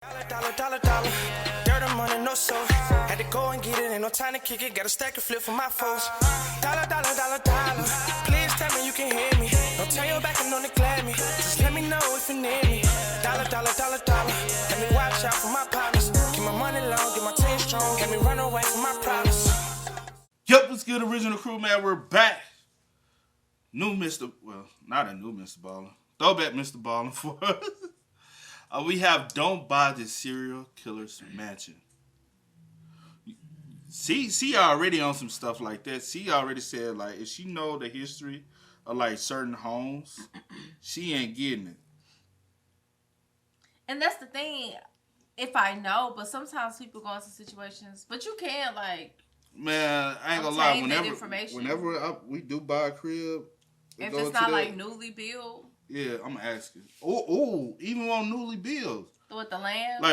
Dollar. Dirt and money, no soul. Had to go and get it, ain't no time to kick it. Got a stack and flip for my foes. Dollar. Please tell me you can hear me. Don't turn your back and don't neglect me. Just let me know if you need me. Dollar. Let me watch out for my partners. Keep my money long, get my team strong. Let me run away from my problems. Yup, what's good, original crew, man? We're back. Not a new Mr. Ballen. Throwback Mr. Ballen for us. We have Don't Buy This Serial Killer's Mansion. See already on some stuff like that. She already said, like, if she know the history of, like, certain homes, she ain't getting it. And that's the thing, if I know, but sometimes people go into situations, but you can't, like, man, I ain't gonna lie. Whenever we do buy a crib, if it's not like newly built, yeah, I'm asking. Oh, even on newly built, with the land,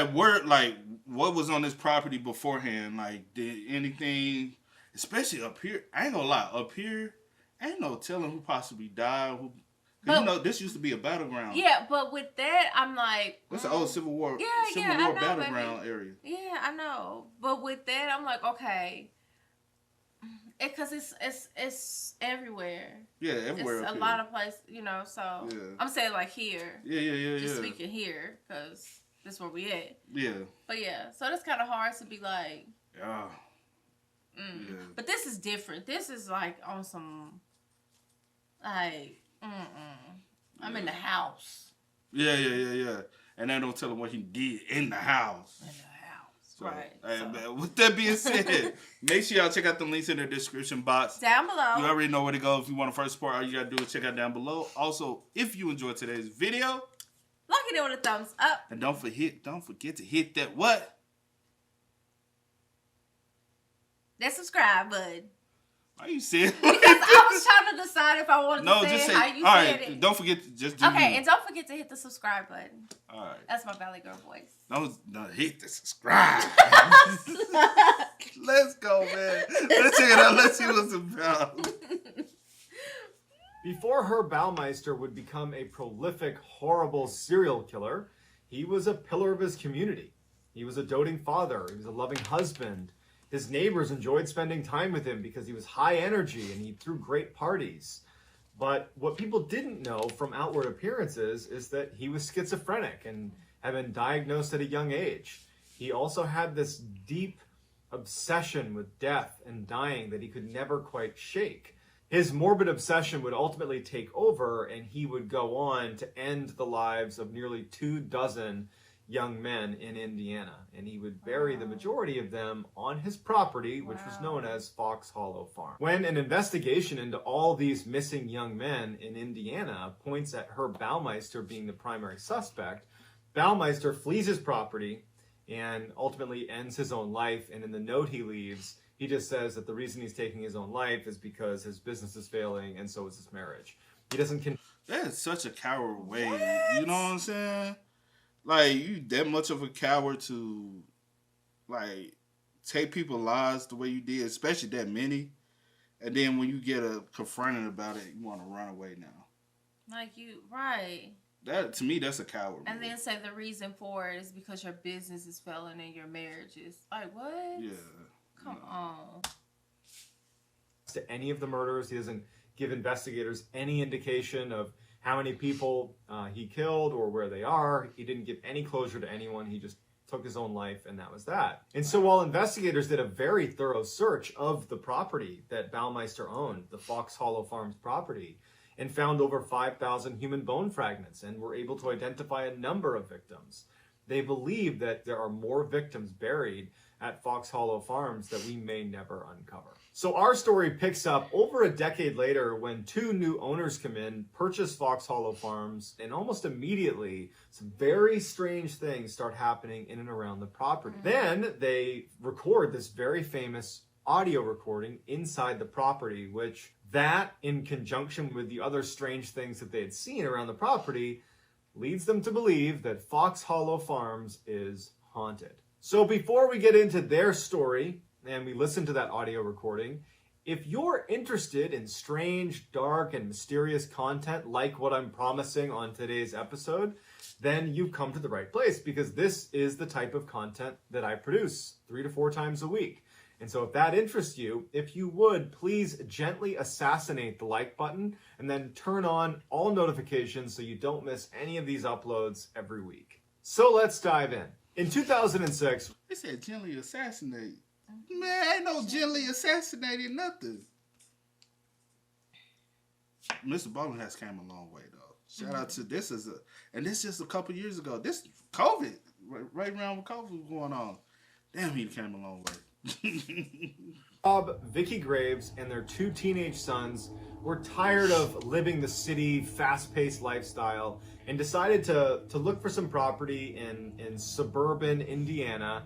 what was on this property beforehand? Like, did anything, especially up here? I ain't gonna lie, up here, ain't no telling who possibly died. This used to be a battleground. Yeah, but with that, I'm like, that's an old Civil War. Civil War battleground area. Yeah, I know. But with that, I'm like, okay. Because it's everywhere. Yeah, everywhere. It's a lot of places, so yeah. I'm saying like here. Yeah. Just speaking here, because this is where we at. Yeah. But yeah, so it's kind of hard to be like. Yeah. Yeah. But this is different. This is like on some, like, I'm in the house. Yeah. And they don't tell him what he did in the house. So, right. With that being said, make sure y'all check out the links in the description box. Down below. You already know where to go. If you want to first support, all you got to do is check out down below. Also, if you enjoyed today's video, like it with a thumbs up. And don't forget to hit that what? That subscribe button. Why you saying? Because I was trying to decide if I wanted to say how you said it. Don't forget to just do and don't forget to hit the subscribe button. All right. That's my Valley Girl voice. Don't hit the subscribe. Let's go, man. Let's check it out. Let's see what's about. Before Herb Baumeister would become a prolific, horrible serial killer, he was a pillar of his community. He was a doting father. He was a loving husband. His neighbors enjoyed spending time with him because he was high energy and he threw great parties. But what people didn't know from outward appearances is that he was schizophrenic and had been diagnosed at a young age. He also had this deep obsession with death and dying that he could never quite shake. His morbid obsession would ultimately take over, and he would go on to end the lives of nearly 24 young men in Indiana, and he would bury the majority of them on his property, which was known as Fox Hollow Farm. When an investigation into all these missing young men in Indiana points at Herb Baumeister being the primary suspect, Baumeister flees his property and ultimately ends his own life, and in the note he leaves, he just says that the reason he's taking his own life is because his business is failing and so is his marriage. He doesn't That is such a coward way. What? You know what I'm saying? Like, you that much of a coward to, like, take people's lives the way you did, especially that many. And then when you get confronted about it, you want to run away now. Like you, right. That, to me, that's a coward. And then say the reason for it is because your business is failing and your marriage is, like, what? Yeah. Come on. To any of the murders, he doesn't give investigators any indication of how many people he killed or where they are. He didn't give any closure to anyone. He just took his own life, and that was that. And so while investigators did a very thorough search of the property that Baumeister owned, the Fox Hollow Farms property, and found over 5,000 human bone fragments and were able to identify a number of victims, they believe that there are more victims buried at Fox Hollow Farms that we may never uncover. So our story picks up over a decade later when two new owners come in, purchase Fox Hollow Farms, and almost immediately some very strange things start happening in and around the property. Then they record this very famous audio recording inside the property, which that, in conjunction with the other strange things that they had seen around the property, leads them to believe that Fox Hollow Farms is haunted. So before we get into their story and we listen to that audio recording, If you're interested in strange, dark, and mysterious content like what I'm promising on today's episode, then you've come to the right place, because this is the type of content that I produce 3 to 4 times a week. And so if that interests you, if you would, please gently assassinate the like button and then turn on all notifications so you don't miss any of these uploads every week. So let's dive in. In 2006... They said gently assassinate. Man, ain't no gently assassinating nothing. Mr. Ballen has came a long way, though. Shout out to this and this just a couple years ago. This COVID, right around when COVID was going on. Damn, he came a long way. Rob, Vicky Graves, and their 2 teenage sons were tired of living the city, fast-paced lifestyle and decided to look for some property in suburban Indiana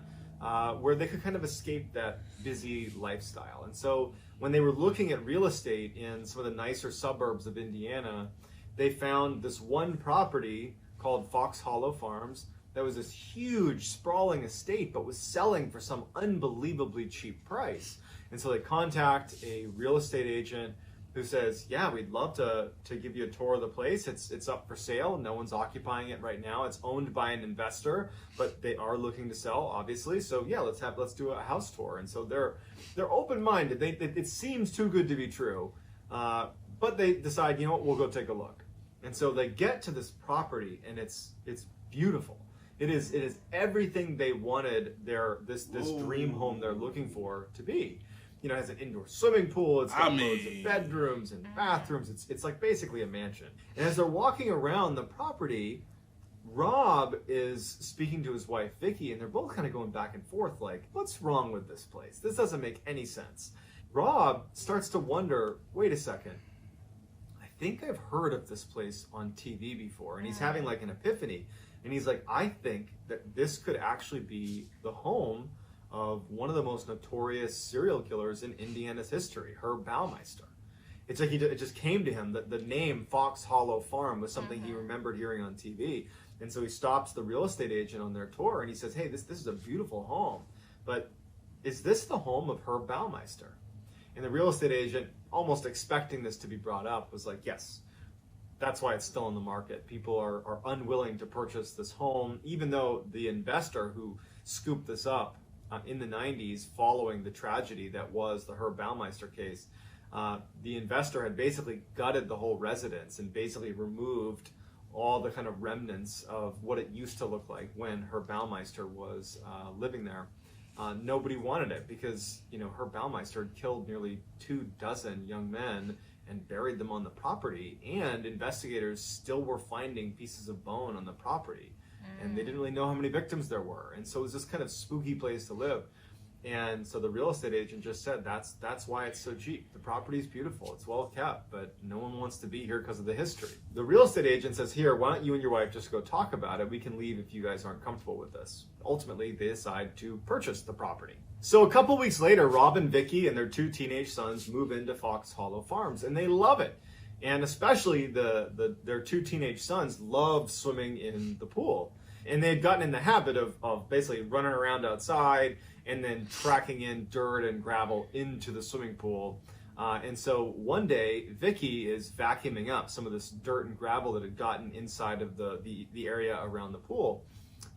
where they could kind of escape that busy lifestyle. And so when they were looking at real estate in some of the nicer suburbs of Indiana, they found this one property called Fox Hollow Farms that was this huge, sprawling estate, but was selling for some unbelievably cheap price. And so they contact a real estate agent who says, yeah, we'd love to give you a tour of the place. It's up for sale. No one's occupying it right now. It's owned by an investor, but they are looking to sell, obviously. So yeah, let's do a house tour. And so they're open-minded. It seems too good to be true, but they decide, you know what, we'll go take a look. And so they get to this property, and it's beautiful. It is everything they wanted this dream home they're looking for to be. You know, it has an indoor swimming pool. It's got loads of bedrooms and bathrooms. It's like basically a mansion. And as they're walking around the property, Rob is speaking to his wife, Vicky, and they're both kind of going back and forth like, what's wrong with this place? This doesn't make any sense. Rob starts to wonder, wait a second. I think I've heard of this place on TV before. And he's having like an epiphany. And he's like, I think that this could actually be the home of one of the most notorious serial killers in Indiana's history, Herb Baumeister. It's like it just came to him that the name Fox Hollow Farm was something he remembered hearing on TV. And so he stops the real estate agent on their tour and he says, hey, this is a beautiful home, but is this the home of Herb Baumeister? And the real estate agent, almost expecting this to be brought up, was like, yes, that's why it's still on the market. People are unwilling to purchase this home, even though the investor who scooped this up in the 90s, following the tragedy that was the Herb Baumeister case, the investor had basically gutted the whole residence and basically removed all the kind of remnants of what it used to look like when Herb Baumeister was living there. Nobody wanted it because, you know, Herb Baumeister had killed nearly 24 young men and buried them on the property, and investigators still were finding pieces of bone on the property. And they didn't really know how many victims there were. And so it was this kind of spooky place to live. And so the real estate agent just said, that's why it's so cheap. The property's beautiful, it's well kept, but no one wants to be here because of the history. The real estate agent says, here, why don't you and your wife just go talk about it? We can leave if you guys aren't comfortable with this. Ultimately, they decide to purchase the property. So a couple weeks later, Rob and Vicky and their 2 teenage sons move into Fox Hollow Farms, and they love it. And especially their 2 teenage sons love swimming in the pool. And they had gotten in the habit of basically running around outside and then tracking in dirt and gravel into the swimming pool. And so one day, Vicky is vacuuming up some of this dirt and gravel that had gotten inside of the area around the pool.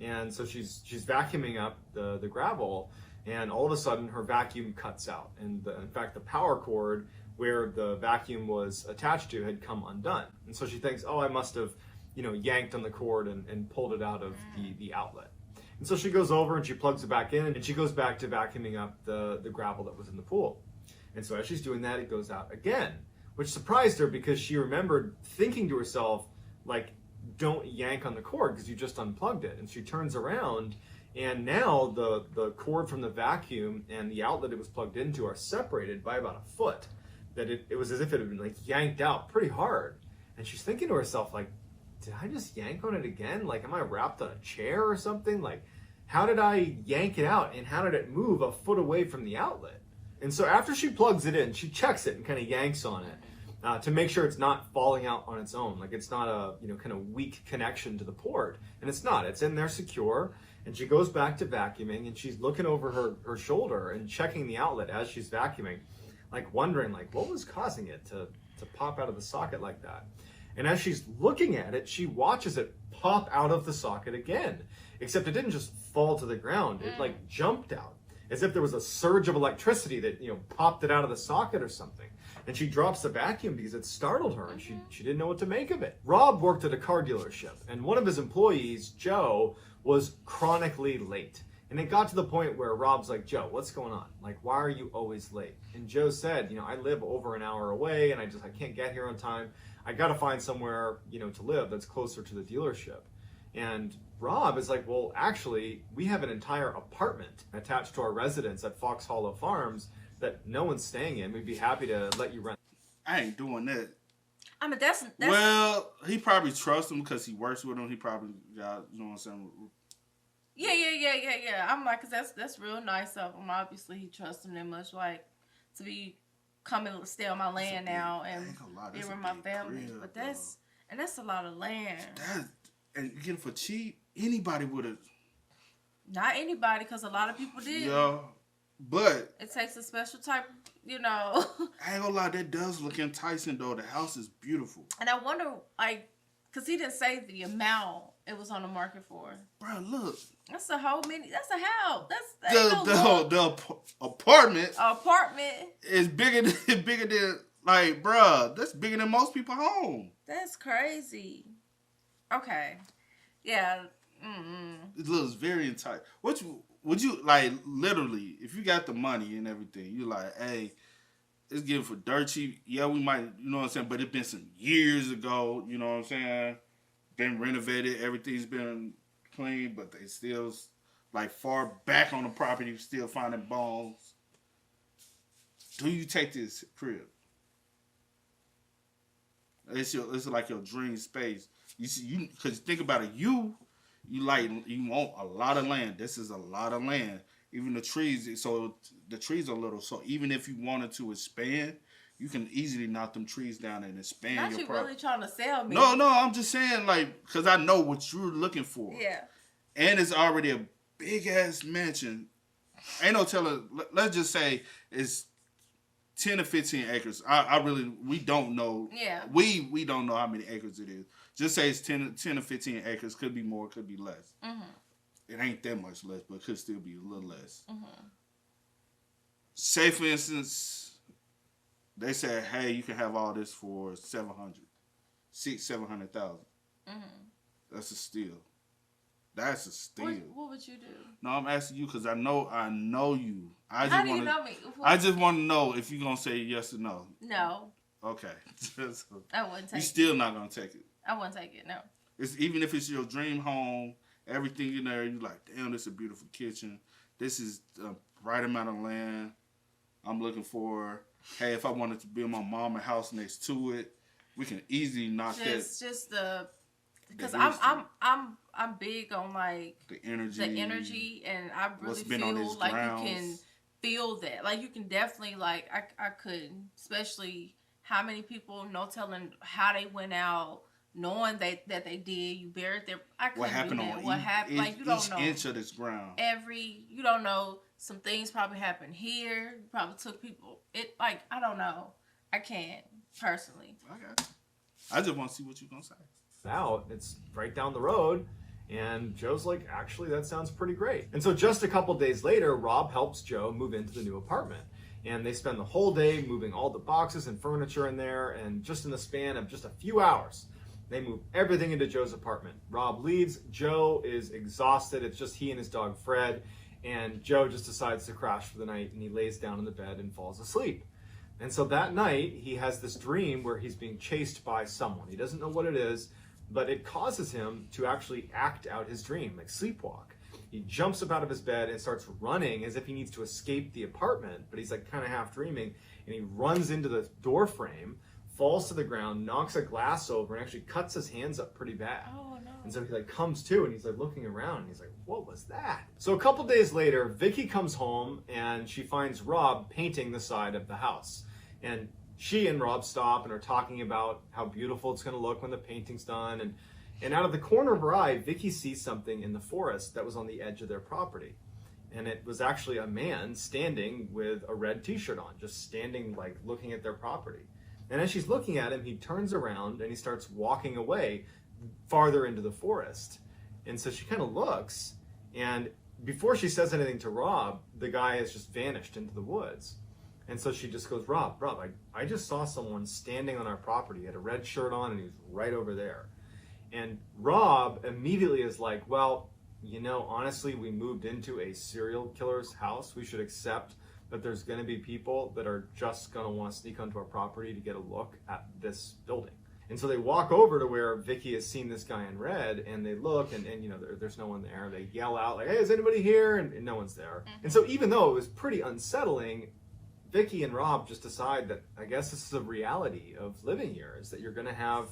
And so she's vacuuming up the gravel, and all of a sudden her vacuum cuts out. And in fact, the power cord where the vacuum was attached to had come undone. And so she thinks, oh, I must have yanked on the cord and pulled it out of the outlet. And so she goes over and she plugs it back in, and she goes back to vacuuming up the gravel that was in the pool. And so as she's doing that, it goes out again, which surprised her because she remembered thinking to herself, like, don't yank on the cord because you just unplugged it. And she turns around, and now the cord from the vacuum and the outlet it was plugged into are separated by about a foot. That it was as if it had been like yanked out pretty hard. And she's thinking to herself, like, did I just yank on it again? Like, am I wrapped on a chair or something? Like, how did I yank it out, and how did it move a foot away from the outlet? And so after she plugs it in, she checks it and kind of yanks on it to make sure it's not falling out on its own. Like, it's not a kind of weak connection to the port. And it's not. It's in there secure. And she goes back to vacuuming, and she's looking over her shoulder and checking the outlet as she's vacuuming. like wondering like what was causing it to pop out of the socket like that. And as she's looking at it, she watches it pop out of the socket again. Except it didn't just fall to the ground. It like jumped out, as if there was a surge of electricity that, you know, popped it out of the socket or something. And she drops the vacuum because it startled her and she didn't know what to make of it. Rob worked at a car dealership, and one of his employees, Joe, was chronically late. And it got to the point where Rob's like, Joe, what's going on? Like, why are you always late? And Joe said, you know, I live over an hour away and I can't get here on time. I got to find somewhere, you know, to live that's closer to the dealership. And Rob is like, well, actually, we have an entire apartment attached to our residence at Fox Hollow Farms that no one's staying in. We'd be happy to let you rent. I ain't doing that. I mean, that's well, he probably trusts him because he works with him. He probably got, you know what I'm saying? Yeah. I'm like, 'cause that's real nice of him. Obviously, he trusts him that much, like, to be coming to stay on my land now and be with my family. Crib, but that's a lot of land. And you get it for cheap. Anybody would have. Not anybody, 'cause a lot of people did. Yeah, but it takes a special type, you know. I ain't gonna lie, that does look enticing though. The house is beautiful. And I wonder, like, 'cause he didn't say the amount it was on the market for. Bro, look. That's a whole mini. That's a house. The apartment. Apartment is bigger than like, bro. That's bigger than most people's home. That's crazy. Okay. Yeah. It looks very enticing. Would you like literally if you got the money and everything? You like, hey, it's getting for dirt cheap. Yeah, we might, you know what I'm saying. But it's been some years ago. You know what I'm saying. Been renovated. Everything's been clean, but they still like far back on the property, still finding bones. Do you take this crib? It's like your dream space. You see, because think about it, you want a lot of land. This is a lot of land. Even the trees, so the trees are little. So even if you wanted to expand, you can easily knock them trees down and expand Not your you property. Really trying to sell me? No, I'm just saying like because I know what you're looking for. Yeah. And it's already a big ass mansion. Ain't no telling. Let's just say it's 10 to 15 acres. We don't know. Yeah. We don't know how many acres it is. Just say it's 10 to 15 acres. Could be more, could be less. Mm-hmm. It ain't that much less, but it could still be a little less. Mm-hmm. Say, for instance, they said, hey, you can have all this for $700,000. Mm-hmm. That's a steal. That's a steal. What would you do? No, I'm asking you because I know you. How do you know me? I just want to know if you're going to say yes or no. No. Okay. I wouldn't take it. You're still not going to take it. I wouldn't take it, no. Even if it's your dream home, everything in there, you're like, damn, this is a beautiful kitchen. This is the right amount of land I'm looking for. Hey, if I wanted to build my mama house next to it, we can easily knock that. Just because I'm big on like the energy, and I really feel like grounds. You can feel that. Like you can definitely like I could, especially how many people, no telling how they went out, knowing that they did. You buried their. I couldn't what happened do that. on what happened? Like you don't know each inch of this ground. You don't know. Some things probably happened here. You probably took people. I don't know. I can't personally. Okay. I just want to see what you're gonna say. Out. It's right down the road. And Joe's like, actually, that sounds pretty great. And so just a couple days later, Rob helps Joe move into the new apartment. And they spend the whole day moving all the boxes and furniture in there. And just in the span of just a few hours, they move everything into Joe's apartment. Rob leaves. Joe is exhausted. It's just he and his dog, Fred. And Joe just decides to crash for the night. And he lays down in the bed and falls asleep. And so that night, he has this dream where he's being chased by someone. He doesn't know what it is, but it causes him to actually act out his dream, like sleepwalk. He jumps up out of his bed and starts running as if he needs to escape the apartment, but he's like kind of half dreaming, and he runs into the door frame, falls to the ground, knocks a glass over, and actually cuts his hands up pretty bad. Oh, no. And so he like comes to, and he's like looking around, and he's like, what was that? So a couple days later, Vicky comes home, and she finds Rob painting the side of the house. And she and Rob stop and are talking about how beautiful it's going to look when the painting's done. And out of the corner of her eye, Vicky sees something in the forest that was on the edge of their property. And it was actually a man standing with a red t-shirt on, just standing like looking at their property. And as she's looking at him, he turns around and he starts walking away farther into the forest. And so she kind of looks, and before she says anything to Rob, the guy has just vanished into the woods. And so she just goes, Rob, I just saw someone standing on our property. He had a red shirt on and he was right over there. And Rob immediately is like, well, you know, honestly, we moved into a serial killer's house. We should accept that there's going to be people that are just going to want to sneak onto our property to get a look at this building. And so they walk over to where Vicky has seen this guy in red, and they look, and you know, there's no one there. They yell out, like, hey, is anybody here? And no one's there. And so even though it was pretty unsettling, Vicky and Rob just decide that, I guess this is a reality of living here, is that you're going to have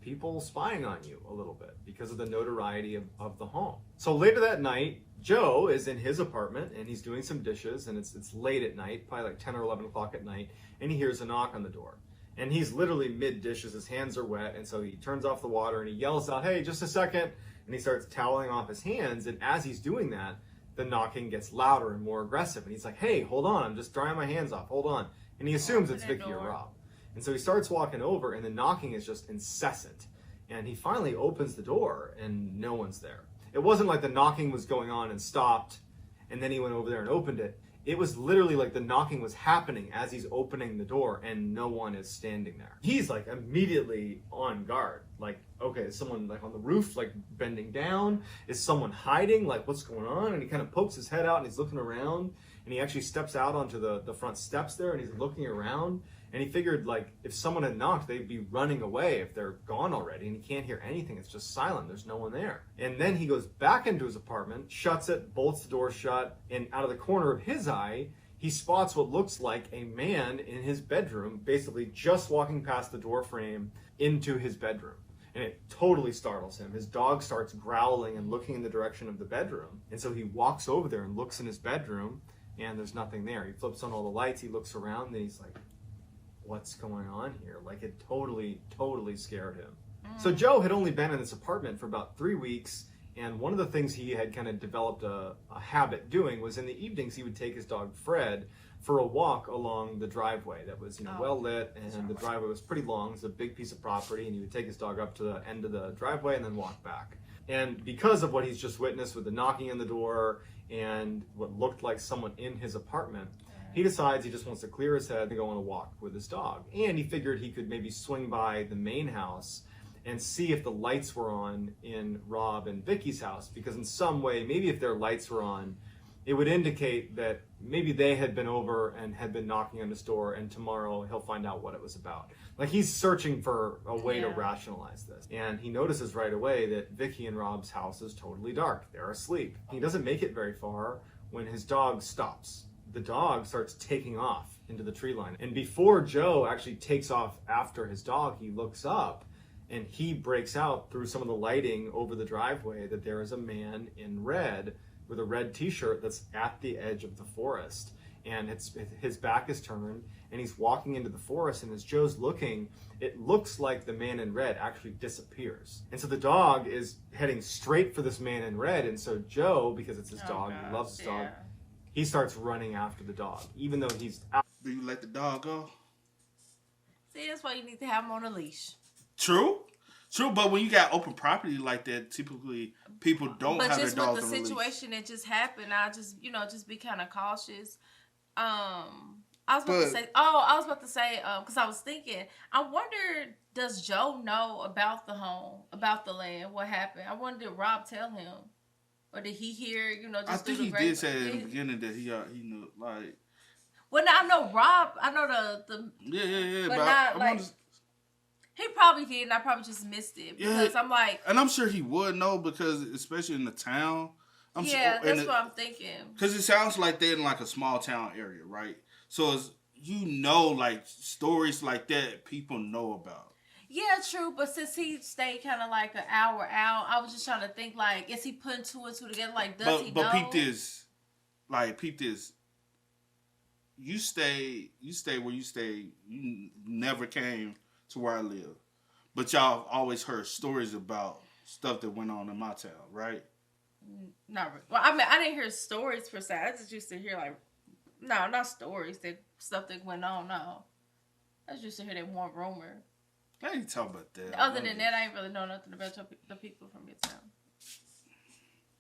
people spying on you a little bit because of the notoriety of the home. So later that night, Joe is in his apartment, and he's doing some dishes, and it's late at night, probably like 10 or 11 o'clock at night, and he hears a knock on the door. And he's literally mid-dishes, his hands are wet, and so he turns off the water and he yells out, hey, just a second, and he starts toweling off his hands, and as he's doing that, the knocking gets louder and more aggressive, and he's like, hey, hold on, I'm just drying my hands off, hold on. And he assumes it's Vicky or Rob. And so he starts walking over, and the knocking is just incessant. And he finally opens the door, and no one's there. It wasn't like the knocking was going on and stopped, and then he went over there and opened it. It was literally like the knocking was happening as he's opening the door, and no one is standing there. He's like immediately on guard. Like, okay, is someone like on the roof, like bending down? Is someone hiding? Like, what's going on? And he kind of pokes his head out, and he's looking around, and he actually steps out onto the front steps there, and he's looking around. And he figured, like, if someone had knocked, they'd be running away if they're gone already. And he can't hear anything. It's just silent. There's no one there. And then he goes back into his apartment, shuts it, bolts the door shut, and out of the corner of his eye, he spots what looks like a man in his bedroom, basically just walking past the door frame into his bedroom. And it totally startles him. His dog starts growling and looking in the direction of the bedroom. And so he walks over there and looks in his bedroom, and there's nothing there. He flips on all the lights. He looks around, and he's like, what's going on here? Like, it totally scared him. So Joe had only been in this apartment for about 3 weeks, and one of the things he had kind of developed a habit doing was in the evenings he would take his dog Fred for a walk along the driveway that was, well lit, and the driveway was pretty long. It's a big piece of property, and he would take his dog up to the end of the driveway and then walk back. And because of what he's just witnessed with the knocking on the door and what looked like someone in his apartment, he decides he just wants to clear his head and go on a walk with his dog. And he figured he could maybe swing by the main house and see if the lights were on in Rob and Vicky's house, because in some way, maybe if their lights were on, it would indicate that maybe they had been over and had been knocking on his door, and tomorrow he'll find out what it was about. Like, he's searching for a way to rationalize this. And he notices right away that Vicky and Rob's house is totally dark. They're asleep. He doesn't make it very far when his dog stops. The dog starts taking off into the tree line. And before Joe actually takes off after his dog, he looks up and he breaks out through some of the lighting over the driveway that there is a man in red with a red t-shirt that's at the edge of the forest. And his back is turned and he's walking into the forest, and as Joe's looking, it looks like the man in red actually disappears. And so the dog is heading straight for this man in red, and so Joe, because it's his dog, he loves his dog, he starts running after the dog, even though he's out. Do you let the dog go? See, that's why you need to have him on a leash. True, but when you got open property like that, typically people don't have their dogs on a leash. But just with the situation that just happened, I just be kind of cautious. I was about to say, because I was thinking, I wonder, does Joe know about the home, about the land, what happened? I wonder, did Rob tell him? Or did he hear, just I think he did say at the beginning that he knew, like... Well, now, I know Rob, I know the Yeah. But not, like... He probably did, and I probably just missed it. Because I'm like... And I'm sure he would know, because especially in the town... that's what I'm thinking. Because it sounds like they're in, like, a small town area, right? So, it's, like, stories like that people know about. Yeah, true, but since he stayed kind of like an hour out, I was just trying to think, like, is he putting two and two together? Like, does he know? But peep this. You stay where you stay. You never came to where I live. But y'all have always heard stories about stuff that went on in my town, right? Not really. Well, I mean, I didn't hear stories per se. I just used to hear like, no, not stories. That stuff that went on. No, I just used to hear that one rumor. I ain't talking about that. Other than that, I ain't really know nothing about the people from your town.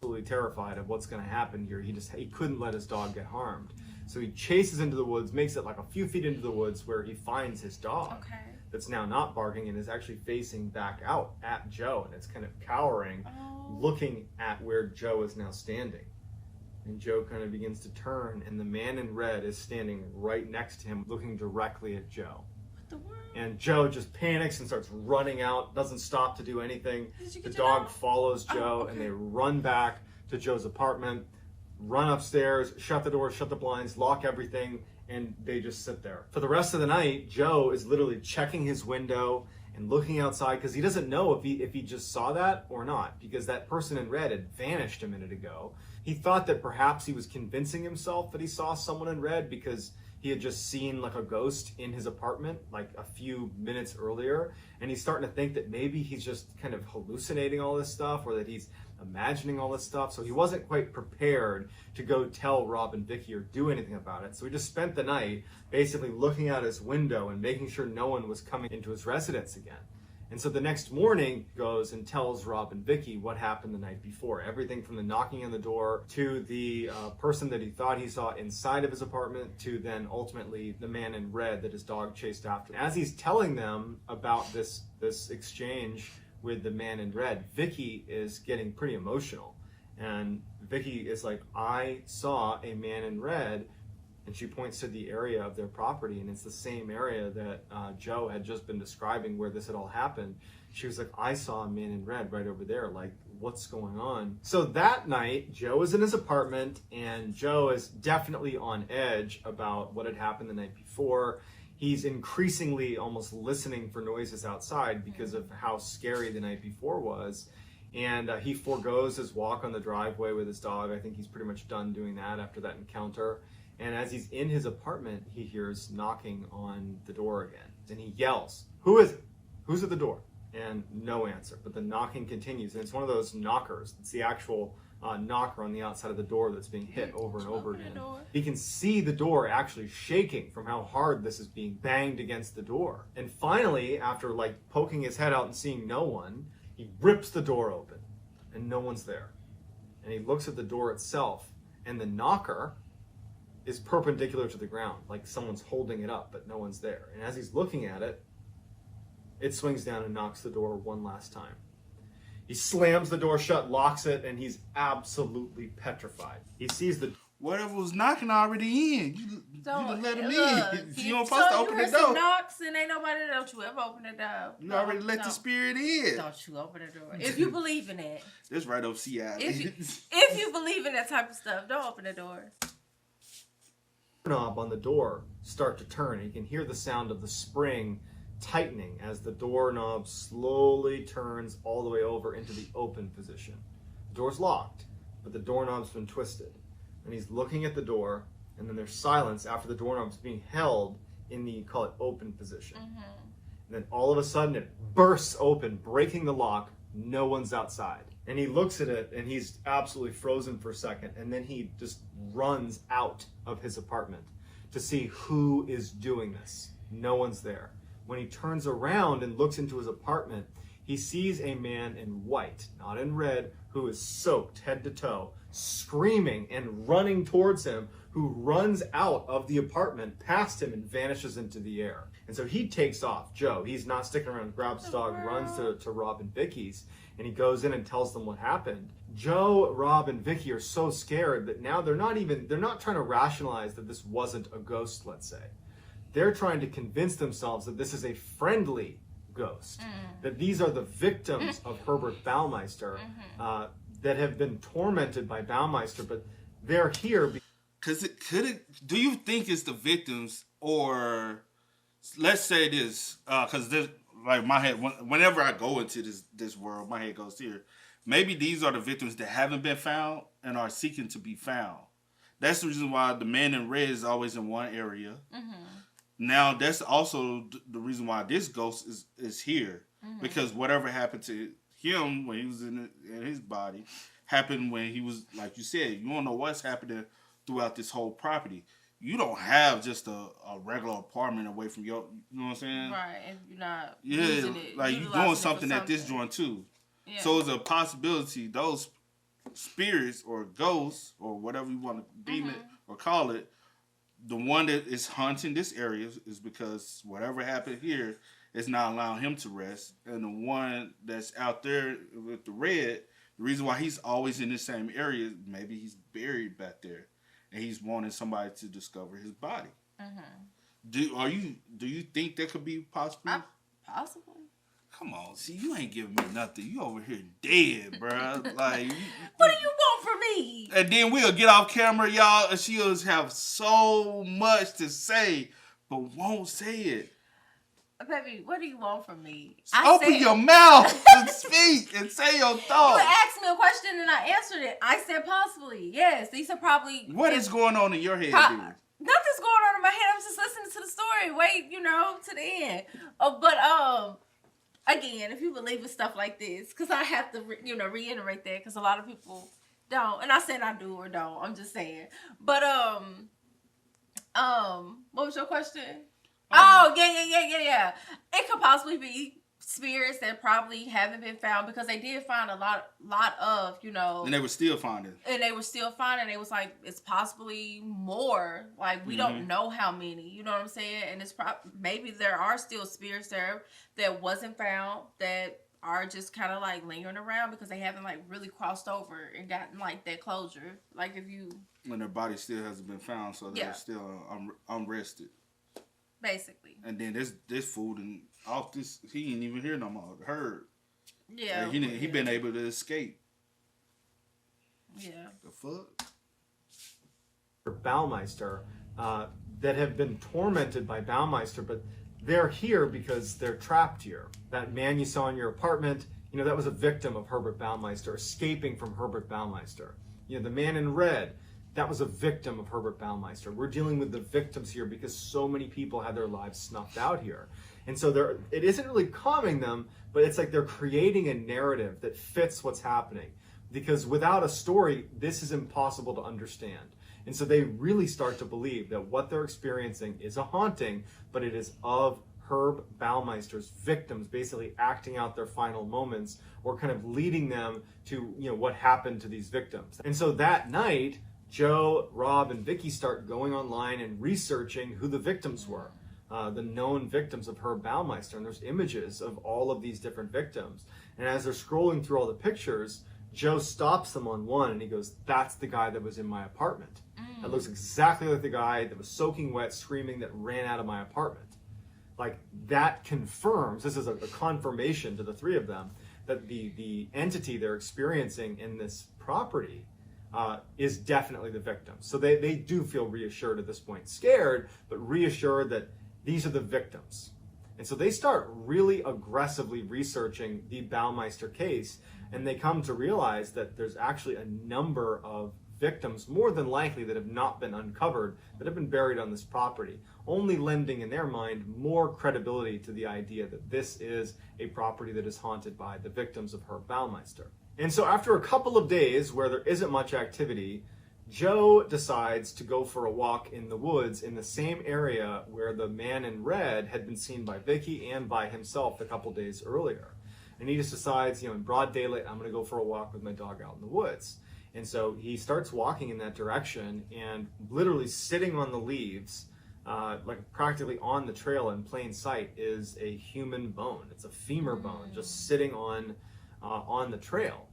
Absolutely terrified of what's going to happen here. He couldn't let his dog get harmed, so he chases into the woods, makes it like a few feet into the woods where he finds his dog. Okay. That's now not barking and is actually facing back out at Joe, and it's kind of cowering, looking at where Joe is now standing. And Joe kind of begins to turn, and the man in red is standing right next to him, looking directly at Joe. What the world? And Joe just panics and starts running out, doesn't stop to do anything. The dog follows Joe, and they run back to Joe's apartment, run upstairs, shut the door, shut the blinds, lock everything, and they just sit there. For the rest of the night, Joe is literally checking his window and looking outside because he doesn't know if he just saw that or not, because that person in red had vanished a minute ago. He thought that perhaps he was convincing himself that he saw someone in red because he had just seen like a ghost in his apartment like a few minutes earlier, and he's starting to think that maybe he's just kind of hallucinating all this stuff, or that he's imagining all this stuff. So he wasn't quite prepared to go tell Rob and Vicky or do anything about it. So he just spent the night basically looking out his window and making sure no one was coming into his residence again. And so the next morning goes and tells Rob and Vicky what happened the night before. Everything from the knocking on the door to the person that he thought he saw inside of his apartment to then ultimately the man in red that his dog chased after. As he's telling them about this exchange with the man in red, Vicky is getting pretty emotional. And Vicky is like, I saw a man in red. And she points to the area of their property, and it's the same area that Joe had just been describing where this had all happened. She was like, I saw a man in red right over there. Like, what's going on? So that night, Joe is in his apartment, and Joe is definitely on edge about what had happened the night before. He's increasingly almost listening for noises outside because of how scary the night before was. And he forgoes his walk on the driveway with his dog. I think he's pretty much done doing that after that encounter. And as he's in his apartment, he hears knocking on the door again. And he yells, "Who is it? Who's at the door?" And no answer. But the knocking continues. And it's one of those knockers. It's the actual knocker on the outside of the door that's being hit over and over again. He can see the door actually shaking from how hard this is being banged against the door. And finally, after like poking his head out and seeing no one, he rips the door open. And no one's there. And he looks at the door itself. And the knocker is perpendicular to the ground, like someone's holding it up, but no one's there. And as he's looking at it, it swings down and knocks the door one last time. He slams the door shut, locks it, and he's absolutely petrified. He sees the... Whatever was knocking already in. You done let him in. You don't supposed to open the door. Some knocks and ain't nobody there. Don't you ever open the door. You already let the spirit in. Don't you open the door. If you believe in it. That's right up Seattle. If you believe in that type of stuff, don't open the door. Knob on the door start to turn. You can hear the sound of the spring tightening as the doorknob slowly turns all the way over into the open position. The door's locked, but the doorknob's been twisted. And he's looking at the door, and then there's silence after the doorknob's being held in the, call it, open position. And then all of a sudden it bursts open, breaking the lock. No one's outside. And he looks at it, and he's absolutely frozen for a second, and then he just runs out of his apartment to see who is doing this. No one's there. When he turns around and looks into his apartment, he sees a man in white, not in red, who is soaked head to toe, screaming and running towards him, who runs out of the apartment past him and vanishes into the air. And so he takes off. Joe, he's not sticking around, grabs the dog, runs to Rob and Vicky's, and he goes in and tells them what happened. Joe, Rob, and Vicky are so scared that now they're not trying to rationalize that this wasn't a ghost, let's say. They're trying to convince themselves that this is a friendly ghost, that these are the victims of Herb Baumeister that have been tormented by Baumeister, but they're here. Do you think it's the victims, or let's say this, because like my head, whenever I go into this world, my head goes here. Maybe these are the victims that haven't been found and are seeking to be found. That's the reason why the man in red is always in one area. Now, that's also the reason why this ghost is here. Because whatever happened to him when he was in his body happened when he was, like you said, you don't know what's happening throughout this whole property. You don't have just a regular apartment away from your, you know what I'm saying? Right, and you're not using it. Like you're doing something at this joint too. Yeah. So it's a possibility those spirits or ghosts or whatever you want to deem it or call it, the one that is haunting this area is because whatever happened here is not allowing him to rest. And the one that's out there with the red, the reason why he's always in the same area, maybe he's buried back there. And he's wanting somebody to discover his body. Mm-hmm. Do you think that could be possible? Possibly. Come on, see, you ain't giving me nothing. You over here dead, bro. Like, what do you want from me? And then we'll get off camera, y'all, and she'll have so much to say, but won't say it. Baby, what do you want from me? Open your mouth and speak and say your thoughts. You asked me a question and I answered it. I said possibly. Yes, these are probably... What is going on in your head, dude? Nothing's going on in my head. I'm just listening to the story. Wait, to the end. Again, if you believe in stuff like this, because I have to, reiterate that, because a lot of people don't. And I said I do or don't. I'm just saying. But, what was your question? Oh, yeah. It could possibly be spirits that probably haven't been found because they did find a lot of, And they were still finding. It was like, it's possibly more. Like, we don't know how many. You know what I'm saying? And it's maybe there are still spirits there that wasn't found that are just kind of like lingering around because they haven't like really crossed over and gotten like that closure. Like if you... When their body still hasn't been found, so they're still unrested. Basically. And then this food and off this, he ain't even here no more. Herb. Yeah. He been able to escape. Yeah. The fuck? Baumeister that have been tormented by Baumeister, but they're here because they're trapped here. That man you saw in your apartment, that was a victim of Herbert Baumeister, escaping from Herbert Baumeister. The man in red, that was a victim of Herbert Baumeister. We're dealing with the victims here because so many people had their lives snuffed out here. And so it isn't really calming them, but it's like they're creating a narrative that fits what's happening. Because without a story, this is impossible to understand. And so they really start to believe that what they're experiencing is a haunting, but it is of Herb Baumeister's victims basically acting out their final moments or kind of leading them to, what happened to these victims. And so that night, Joe, Rob, and Vicky start going online and researching who the victims were, the known victims of Herb Baumeister. And there's images of all of these different victims. And as they're scrolling through all the pictures, Joe stops them on one and he goes, "That's the guy that was in my apartment. That looks exactly like the guy that was soaking wet, screaming, that ran out of my apartment." Like, that confirms, this is a confirmation to the three of them, that the entity they're experiencing in this property is definitely the victim. So they do feel reassured at this point. Scared, but reassured that these are the victims. And so they start really aggressively researching the Baumeister case, and they come to realize that there's actually a number of victims, more than likely, that have not been uncovered, that have been buried on this property, only lending in their mind more credibility to the idea that this is a property that is haunted by the victims of Herb Baumeister. And so after a couple of days where there isn't much activity, Joe decides to go for a walk in the woods in the same area where the man in red had been seen by Vicky and by himself a couple days earlier. And he just decides, in broad daylight, I'm going to go for a walk with my dog out in the woods. And so he starts walking in that direction, and literally sitting on the leaves, like practically on the trail in plain sight, is a human bone. It's a femur bone just sitting on the trail.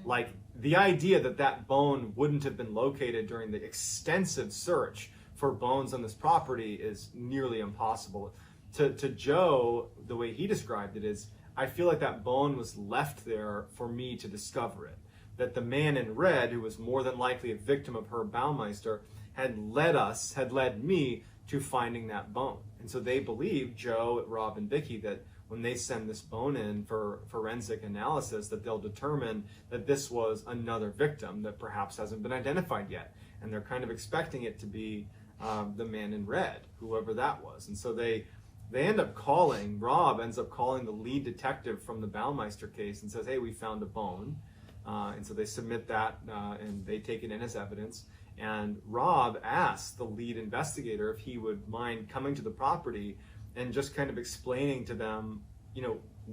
Like, the idea that bone wouldn't have been located during the extensive search for bones on this property is nearly impossible. To Joe, the way he described it is, I feel like that bone was left there for me to discover it. That the man in red, who was more than likely a victim of Herb Baumeister, had led me to finding that bone. And so they believe, Joe, Rob, and Vicky, that when they send this bone in for forensic analysis, that they'll determine that this was another victim that perhaps hasn't been identified yet. And they're kind of expecting it to be the man in red, whoever that was. And so they end up calling, Rob ends up calling the lead detective from the Baumeister case and says, "Hey, we found a bone. And so they submit that and they take it in as evidence. And Rob asked the lead investigator if he would mind coming to the property and just kind of explaining to them,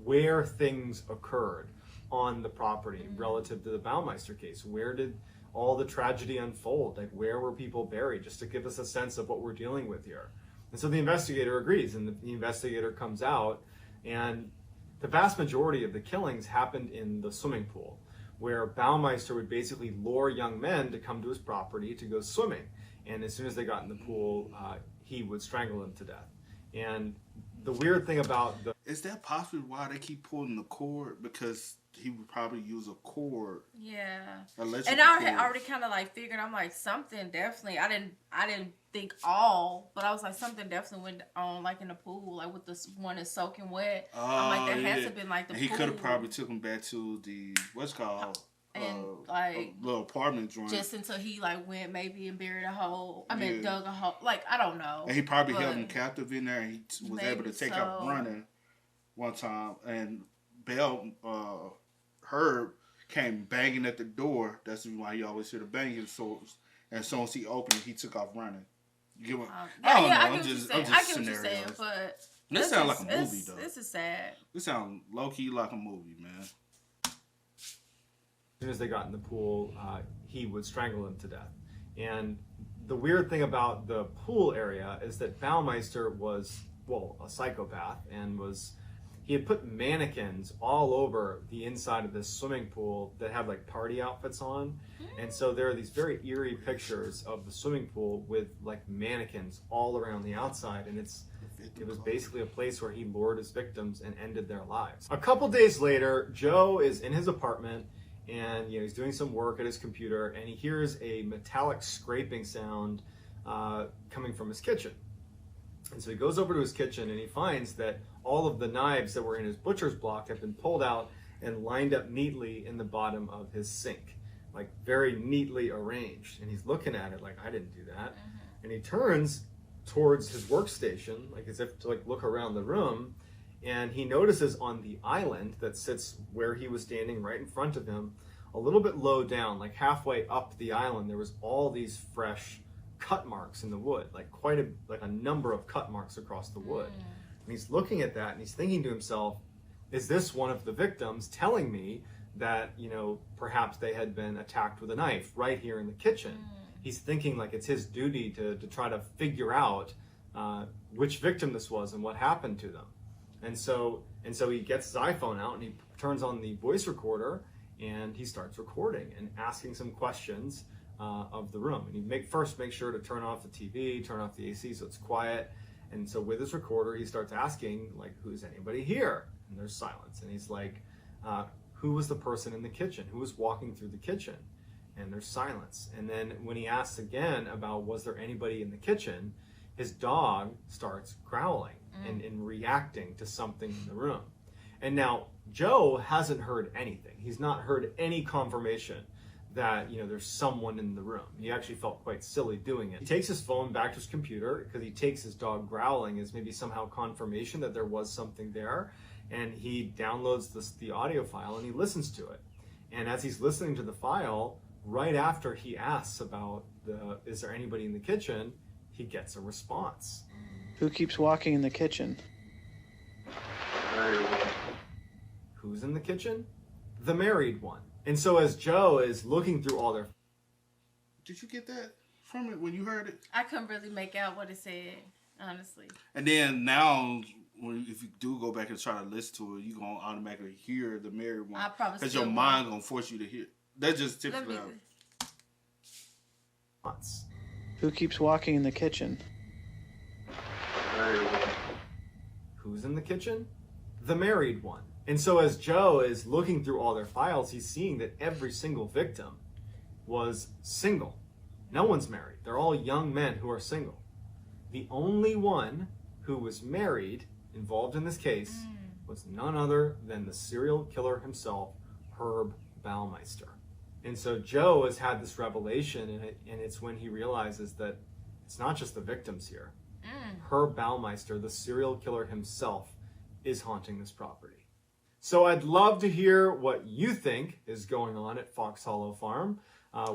where things occurred on the property relative to the Baumeister case. Where did all the tragedy unfold? Like, where were people buried? Just to give us a sense of what we're dealing with here. And so the investigator agrees, and the investigator comes out, and the vast majority of the killings happened in the swimming pool, where Baumeister would basically lure young men to come to his property to go swimming. And as soon as they got in the pool, he would strangle them to death. And the weird thing about the... Is that possibly why they keep pulling the cord? Because he would probably use a cord. Yeah. And I had already kind of like figured, I'm like, something definitely, I didn't think all, but I was like, something definitely went on, like in the pool, like with this one is soaking wet. I'm like, that has to have been like the and he pool. could have probably took him back to the, what's called, and like a little apartment joint. Just until he like went maybe and buried a hole. I mean, dug a hole. Like, I don't know. And he probably held him captive in there, and he was able to take off running one time. And Herb came banging at the door. That's why you always hear the banging. So, and as soon as he opened it, he took off running. You get I don't know. I'm just I get what you're saying, but this sounds like a movie, though. This is sad. This sounds low key like a movie, man. As soon as they got in the pool, he would strangle them to death. And the weird thing about the pool area is that Baumeister was, a psychopath, and he had put mannequins all over the inside of this swimming pool that had like party outfits on. And so there are these very eerie pictures of the swimming pool with like mannequins all around the outside. And it was basically a place where he lured his victims and ended their lives. A couple days later, Joe is in his apartment, and he's doing some work at his computer, and he hears a metallic scraping sound coming from his kitchen. And so he goes over to his kitchen, and he finds that all of the knives that were in his butcher's block have been pulled out and lined up neatly in the bottom of his sink, like very neatly arranged. And he's looking at it like, I didn't do that. And he turns towards his workstation, like as if to like look around the room, and he notices on the island that sits where he was standing right in front of him, a little bit low down, like halfway up the island, there was all these fresh cut marks in the wood, like quite a number of cut marks across the wood. And he's looking at that and he's thinking to himself, is this one of the victims telling me that, perhaps they had been attacked with a knife right here in the kitchen? He's thinking like it's his duty to try to figure out which victim this was and what happened to them. And so he gets his iPhone out and he turns on the voice recorder and he starts recording and asking some questions of the room. And he first make sure to turn off the TV, turn off the AC so it's quiet. And so with his recorder, he starts asking, like, who's anybody here? And there's silence. And he's like, who was the person in the kitchen? Who was walking through the kitchen? And there's silence. And then when he asks again about was there anybody in the kitchen, his dog starts growling and reacting to something in the room. And now Joe hasn't heard anything. He's not heard any confirmation that there's someone in the room. He actually felt quite silly doing it. He takes his phone back to his computer because he takes his dog growling as maybe somehow confirmation that there was something there, and he downloads the audio file and he listens to it. And as he's listening to the file, right after he asks about is there anybody in the kitchen, he gets a response. Who keeps walking in the kitchen? Who's in the kitchen? The married one. And so as Joe is looking through all their... Did you get that from it when you heard it? I couldn't really make out what it said, honestly. And then now, if you do go back and try to listen to it, you're going to automatically hear the married one. I probably because your mind going to force you to hear. That's just typically Who keeps walking in the kitchen? Who's in the kitchen? The married one. And so as Joe is looking through all their files, he's seeing that every single victim was single. No one's married. They're all young men who are single. The only one who was married, involved in this case, was none other than the serial killer himself, Herb Baumeister. And so Joe has had this revelation, and it's when he realizes that it's not just the victims here. Herb Baumeister, the serial killer himself, is haunting this property. So I'd love to hear what you think is going on at Fox Hollow Farm,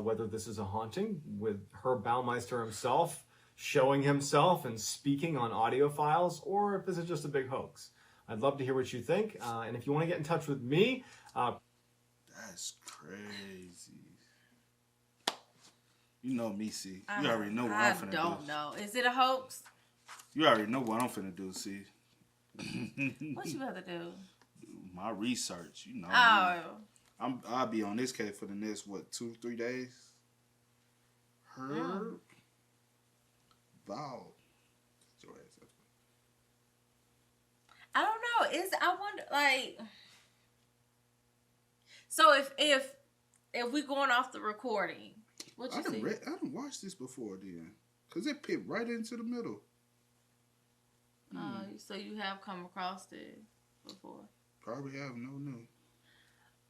whether this is a haunting with Herb Baumeister himself showing himself and speaking on audio files, or if this is just a big hoax. I'd love to hear what you think. And if you want to get in touch with me... That's crazy. You know me, see. You already know what I'm finna do. I don't know. Is it a hoax? You already know what I'm finna do, see. What you about to do? My research, you know. Oh. I'll be on this case for the next, 2-3 days? Herb. Wow. I don't know. I wonder, like... So if we going off the recording, what you see? I done watched this before then. Because it picked right into the middle. So you have come across it before? Probably have, no.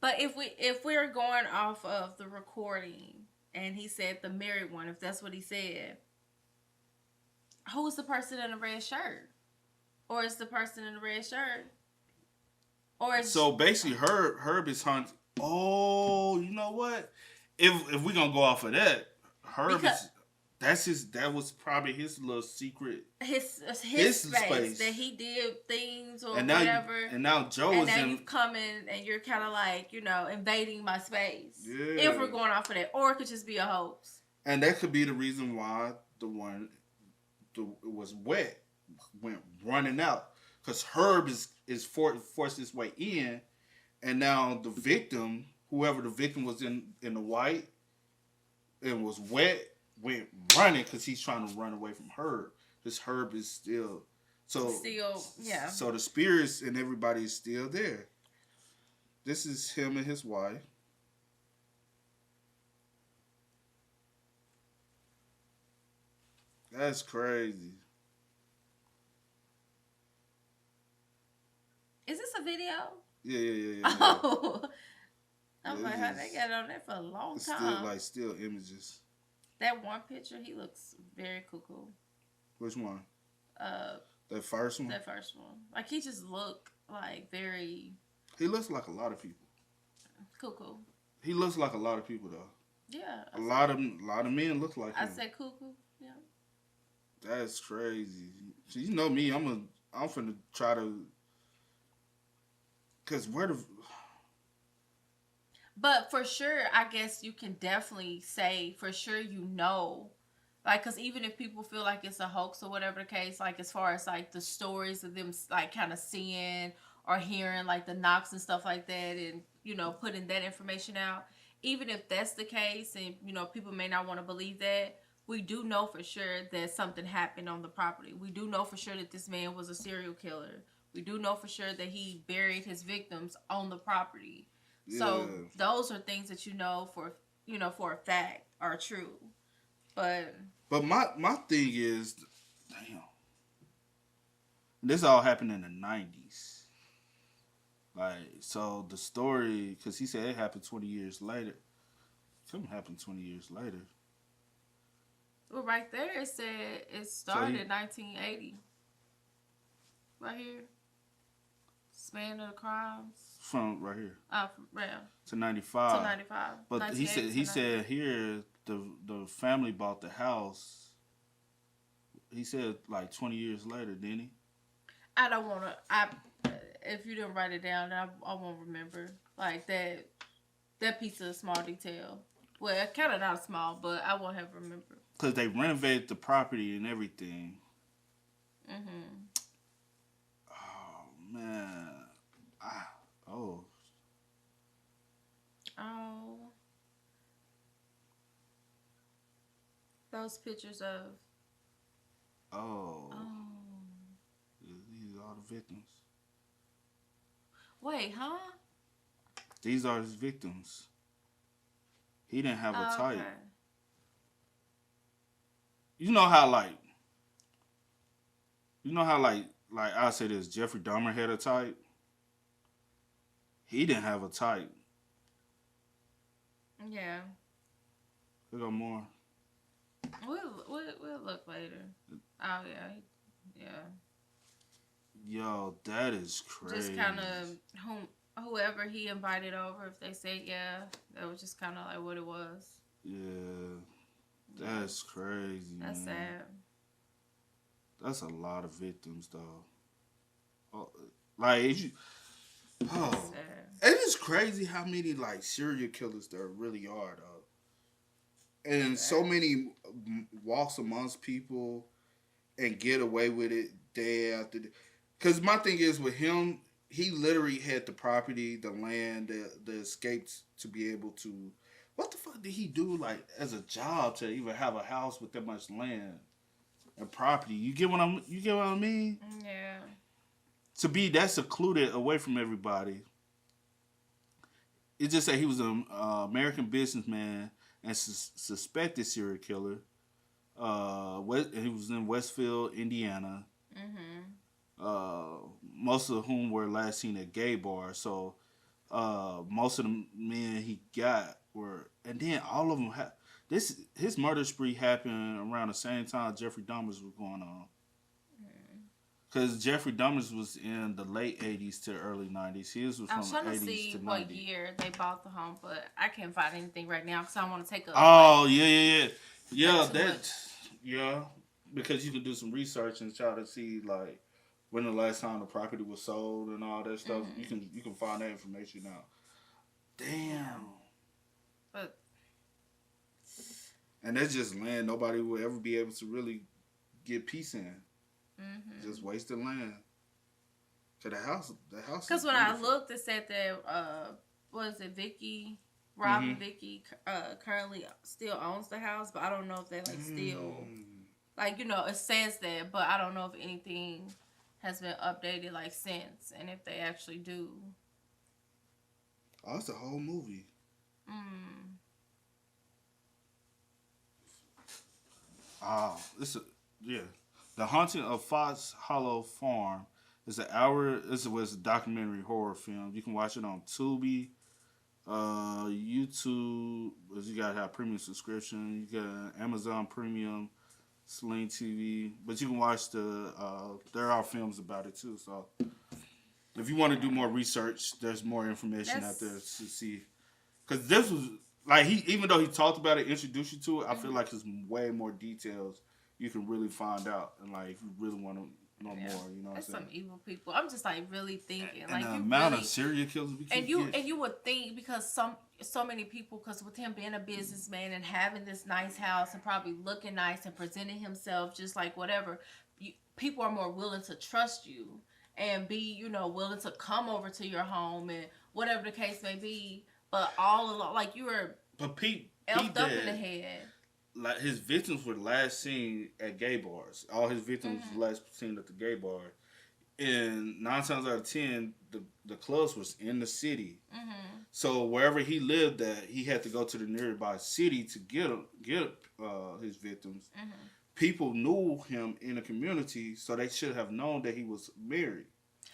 But if we're going off of the recording, and he said the married one, if that's what he said, who is the person in the red shirt? Or is the person in the red shirt? Or is... So basically, Herb is hunting. Oh, you know what? If we're gonna go off of that, Herb that was probably his little secret. His space that he did things or and whatever. And now Joe and is now in. You've come in and you're kind of like, invading my space. Yeah. If we're going off of that, or it could just be a hoax. And that could be the reason why it was wet, went running out, because Herb is forced his way in, and now the victim, whoever the victim was in the white, and was wet, went running because he's trying to run away from Herb. This Herb is still yeah. So the spirits and everybody is still there. This is him and his wife. That's crazy. Is this a video? Yeah. Oh. I'm like, how they got on there for a long time? Still images. That one picture, he looks very cuckoo. Which one? That first one? That first one. Like, he just looked like very... He looks like a lot of people. Cuckoo. He looks like a lot of people, though. Yeah. A lot of men look like him. I said cuckoo, yeah. That's crazy. So you know me, I'm finna try to... Because where the... But for sure, I guess you can definitely say for sure like, because even if people feel like it's a hoax or whatever the case, like as far as like the stories of them like kind of seeing or hearing like the knocks and stuff like that, and putting that information out, even if that's the case, and people may not want to believe that, we do know for sure that something happened on the property. We do know for sure that this man was a serial killer. We do know for sure that he buried his victims on the property. Yeah. So those are things that for a fact are true. But my thing is, damn, this all happened in the 90s. Like, so the story, because he said it happened 20 years later. Something happened 20 years later. Well, right there it said it started in 1980. Right here. Span of the crimes. From right here. From yeah. To 95. To 95. But he said here the family bought the house. He said like 20 years later, didn't he? I don't want to. If you didn't write it down, I won't remember like that piece of small detail. Well, kind of not small, but I won't have remembered. Because they renovated the property and everything. Mm-hmm. Oh, man. Oh. Those pictures of... Oh. These are all the victims. Wait, huh? These are his victims. He didn't have a type. Okay. You know how I say this, Jeffrey Dahmer had a type. He didn't have a type. Yeah. We got more. We'll look later. Oh yeah. Yo, that is crazy. Just kind of whoever he invited over, if they said yeah, that was just kind of like what it was. Yeah, that's crazy. That's man. sad. That's a lot of victims, though. Oh, like, and it's crazy how many like serial killers there really are, though. And so many walks amongst people and get away with it day after day. Because my thing is with him, he literally had the property, the land, the escapes to be able to. What the fuck did he do, like, as a job to even have a house with that much land and property? You get what I mean? Yeah. To be that secluded away from everybody. It just said he was an American businessman and suspected serial killer. He was in Westfield, Indiana. Mm-hmm. Most of whom were last seen at gay bars. So most of the men he got were, and then all of them his murder spree happened around the same time Jeffrey Dahmer's was going on. Because Jeffrey Dahmer's was in the late 80s to early 90s. His was from the 80s to 90s. I'm trying to see what year they bought the home, but I can't find anything right now because I want to take a... Oh, yeah. Because you can do some research and try to see, like, when the last time the property was sold and all that stuff. Mm-hmm. You can find that information out. Damn. But... And that's just land nobody will ever be able to really get peace in. Mm-hmm. Just wasted land. So the house. Because when I looked, it said that Vicky, Rob and Vicky, currently still owns the house, but I don't know if they still, it says that, but I don't know if anything has been updated since, and if they actually do. Oh, it's a whole movie. The Haunting of Fox Hollow Farm is This was a documentary horror film. You can watch it on Tubi, YouTube. You gotta have premium subscription. You got Amazon Premium, Sling TV. But you can watch there are films about it too. So if you want to do more research, there's more information out there to see. Because this was even though he talked about it, introduced you to it, I feel like there's way more details you can really find out, and if you really want to know more, you know what I'm saying? Some evil people. I'm just really thinking, and the amount of serial killers we and you would think, because so many people, because with him being a businessman and having this nice house and probably looking nice and presenting himself just like whatever, people are more willing to trust you and be willing to come over to your home and whatever the case may be. But all along, you were elfed up in the head. His victims were last seen at gay bars. All his victims were last seen at the gay bar. And 9 times out of 10, the clubs was in the city. Mm-hmm. So wherever he lived at, he had to go to the nearby city to get his victims. Mm-hmm. People knew him in the community, so they should have known that he was married.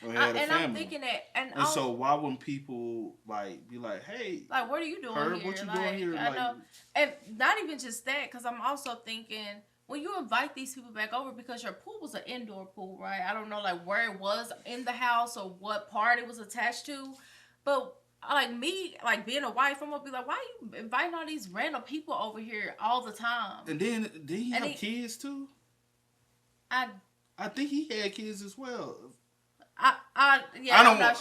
Or had a family. I'm thinking that, and so why wouldn't people be like, "Hey, what are you doing Herb, here? What you doing here?" I know, and not even just that, because I'm also thinking when you invite these people back over, because your pool was an indoor pool, right? I don't know where it was in the house or what part it was attached to, but me, being a wife, I'm gonna be like, why are you inviting all these random people over here all the time? And then did he have kids too? I think he had kids as well. I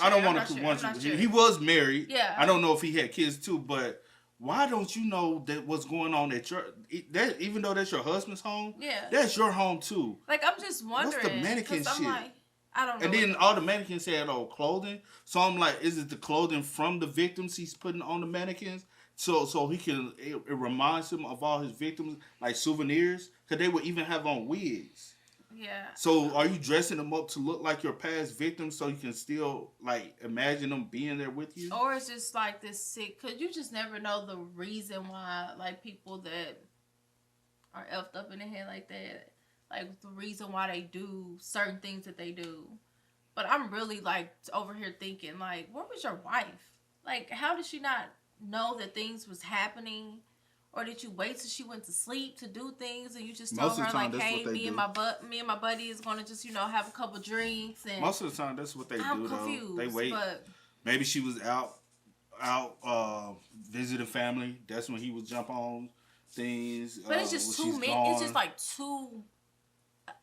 don't want to. He was married. Yeah. I don't know if he had kids too, but why don't you know that what's going on at even though that's your husband's home? Yeah. That's your home too. I'm just wondering. What's the mannequin shit? I don't know. And then all the mannequins had old clothing. So I'm like, is it the clothing from the victims he's putting on the mannequins? So he can, it reminds him of all his victims, like souvenirs, because they would even have on wigs. Yeah. So are you dressing them up to look like your past victims so you can still imagine them being there with you? Or it's just this sick, because you just never know the reason why people that are elfed up in the head like that, the reason why they do certain things that they do. But I'm really over here thinking where was your wife? How did she not know that things was happening? Or did you wait till she went to sleep to do things, and you just told her hey, me and my buddy is gonna just have a couple drinks? And most of the time, that's what they do. Confused, though. They wait. Maybe she was out visiting family. That's when he would jump on things. But it's just too many. It's just like too.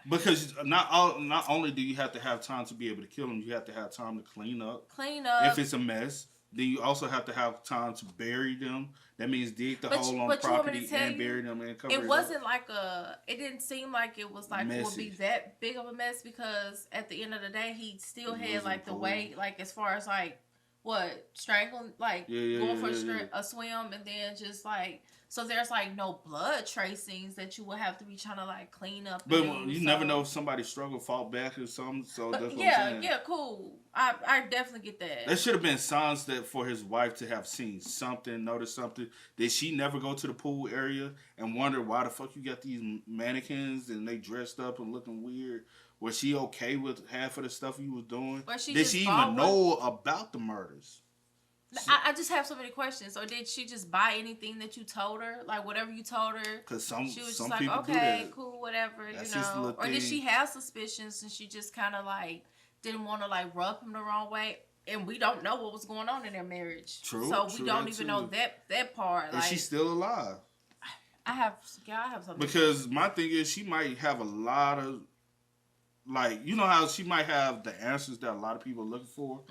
Because not only do you have to have time to be able to kill them, you have to have time to clean up. If it's a mess, then you also have to have time to bury them. That means dig the hole on the property and bury them and cover it. It wasn't like it didn't seem like it was like it would be that big of a mess, because at the end of the day, he still had like the weight, like as far as like strangling, like going for a swim, and then just like. So there's like no blood tracings that you would have to be trying to like clean up. But you never know if somebody struggled, fought back or something. So that's what I'm saying. Yeah, cool. I definitely get that. There should have been signs that for his wife to have seen something, noticed something. Did she never go to the pool area and wonder why the fuck you got these mannequins and they dressed up and looking weird? Was she okay with half of the stuff you was doing? Did she even know about the murders? I just have so many questions. Or did she just buy anything that you told her? Like, whatever you told her? Because she was just like, okay, cool, whatever, you know. Or did she have suspicions and she just kind of, like, didn't want to, like, rub him the wrong way? And we don't know what was going on in their marriage. True. So we don't even know that part. And like, she's still alive. I have something. Because my thing is, she might have a lot of, like, you know how she might have the answers that a lot of people are looking for,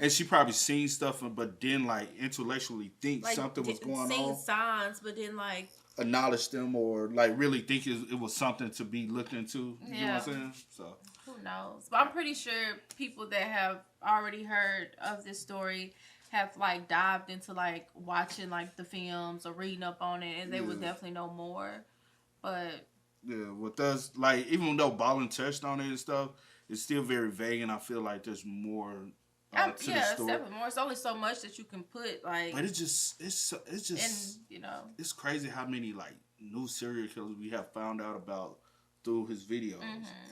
and she probably seen stuff, but then like intellectually think like, something was going on. Seen signs, but then like acknowledge them or like really think it was something to be looked into. You know what I'm saying? So who knows? But I'm pretty sure people that have already heard of this story have like dived into like watching like the films or reading up on it, and they would definitely know more. But yeah, with us, like, even though Ballen touched on it and stuff, it's still very vague, and I feel like there's more to the story. It's definitely more. It's only so much that you can put, like... But it's just... And, you know... It's crazy how many, like, new serial killers we have found out about through his videos.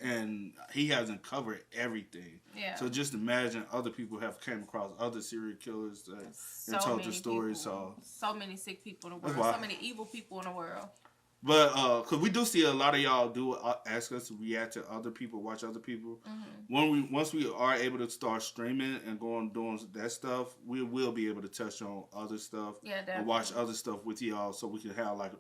And he hasn't covered everything. Yeah. So just imagine other people have came across other serial killers and told their stories. So many sick people in the world. So many evil people in the world. But, because we do see a lot of y'all do ask us to react to other people, watch other people. Once we are able to start streaming and going doing that stuff, we will be able to touch on other stuff. Yeah, definitely. And watch other stuff with y'all, so we can have, like,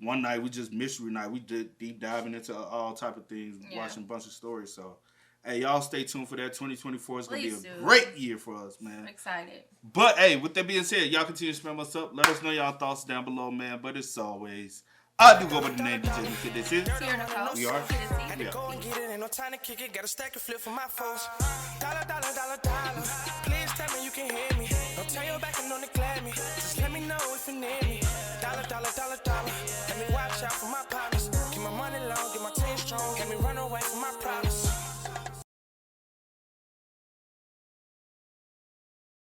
one night, we just mystery night. We did deep diving into all type of things, watching a bunch of stories. So, hey, y'all stay tuned for that. 2024 is going to be a great year for us, man. I'm excited. But, hey, with that being said, y'all continue to spam us up. Let us know y'all thoughts down below, man. But as always... I do go by the name DJ Kid. This is. We are. Had to go and get it. Ain't no time to kick it. Got a stack and flip for my folks. Dollar. Please tell me you can hear me.